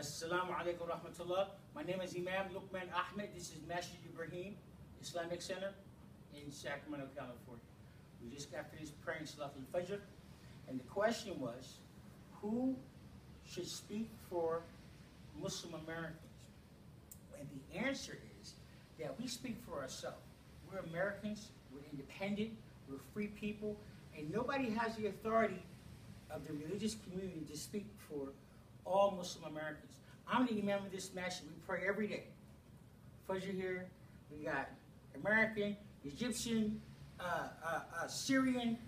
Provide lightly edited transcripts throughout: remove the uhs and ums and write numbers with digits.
Assalamu alaikum rahmatullah. My name is Imam Luqman Ahmed. This is Masjid Ibrahim Islamic Center in Sacramento, California. We just got finished praying Salat al-Fajr, and the question was, who should speak for Muslim Americans? And the answer is that we speak for ourselves. We're Americans, we're independent, we're free people, and nobody has the authority of the religious community to speak for all Muslim Americans. I'm the Imam of this masjid. We pray every day. Fajr here, we got American, Egyptian, Syrian,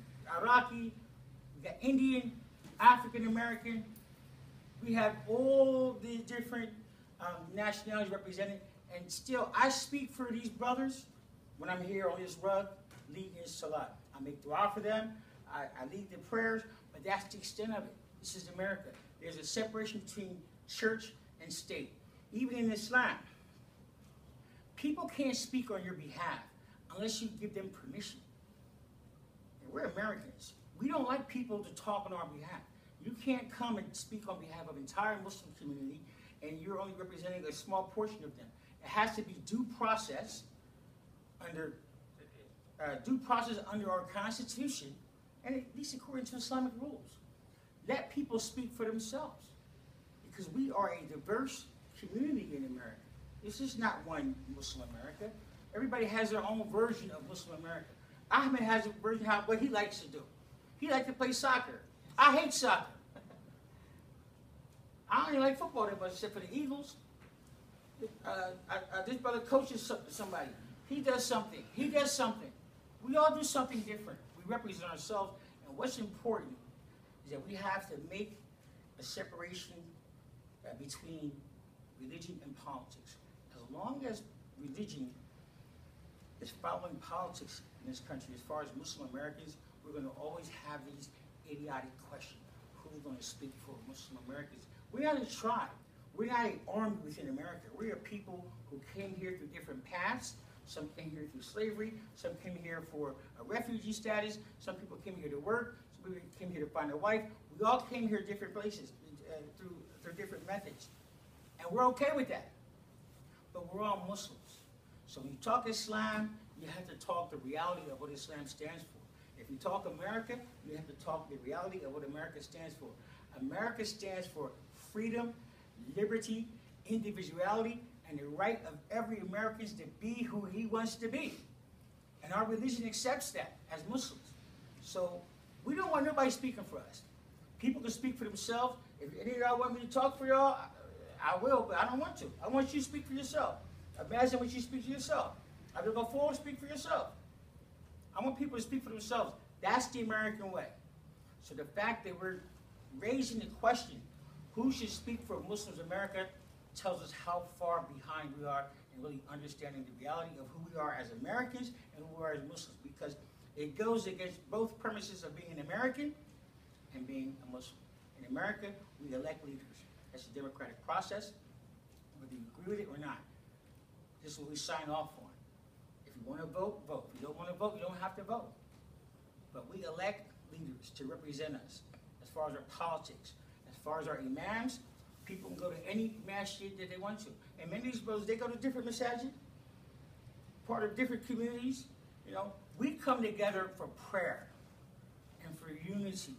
Iraqi, we got Indian, African American. We have all the different nationalities represented, and still I speak for these brothers when I'm here on this rug, leading Salat. I make dua for them, I lead the prayers, but that's the extent of it. This is America. There's a separation between church and state. Even in Islam, people can't speak on your behalf unless you give them permission. And we're Americans. We don't like people to talk on our behalf. You can't come and speak on behalf of the entire Muslim community, and you're only representing a small portion of them. It has to be due process under our Constitution, and at least according to Islamic rules. Let people speak for themselves, because we are a diverse community in America. This is not one Muslim America. Everybody has their own version of Muslim America. Ahmed has a version of what he likes to do. He likes to play soccer. I hate soccer. I don't even like football that much, except for the Eagles. This brother coaches somebody. He does something. He does something. We all do something different. We represent ourselves, and what's important is that we have to make a separation between religion and politics. As long as religion is following politics in this country, as far as Muslim Americans, we're going to always have these idiotic questions. Who's going to speak for Muslim Americans? We're not a tribe. We're not an army within America. We are people who came here through different paths. Some came here through slavery. Some came here for a refugee status. Some people came here to work. Some people came here to find a wife. We all came here different places through different methods. And we're okay with that. But we're all Muslims. So when you talk Islam, you have to talk the reality of what Islam stands for. If you talk America, you have to talk the reality of what America stands for. America stands for freedom, liberty, individuality, and the right of every American to be who he wants to be. And our religion accepts that as Muslims. So we don't want nobody speaking for us. People can speak for themselves. If any of y'all want me to talk for y'all, I will, but I don't want to. I want you to speak for yourself. Imagine what you speak to yourself. I will go forward and speak for yourself. I want people to speak for themselves. That's the American way. So the fact that we're raising the question, who should speak for Muslims in America, tells us how far behind we are in really understanding the reality of who we are as Americans and who we are as Muslims, because it goes against both premises of being an American and being a Muslim. In America, we elect leaders. That's a democratic process, whether you agree with it or not. This is what we sign off on. If you want to vote, vote. If you don't want to vote, you don't have to vote. But we elect leaders to represent us as far as our politics, as far as our imams. People can go to any masjid that they want to. And many of these brothers, they go to different masajid, part of different communities. You know, we come together for prayer and for unity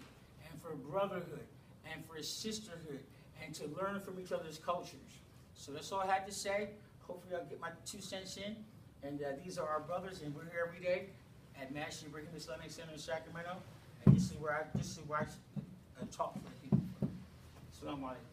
and for brotherhood and for sisterhood and to learn from each other's cultures. So that's all I had to say. Hopefully I'll get my 2 cents in. And these are our brothers, and we're here every day at Masjid Ibrahim Islamic Center in Sacramento. And this is where I talk to the people. Assalamu alaikum.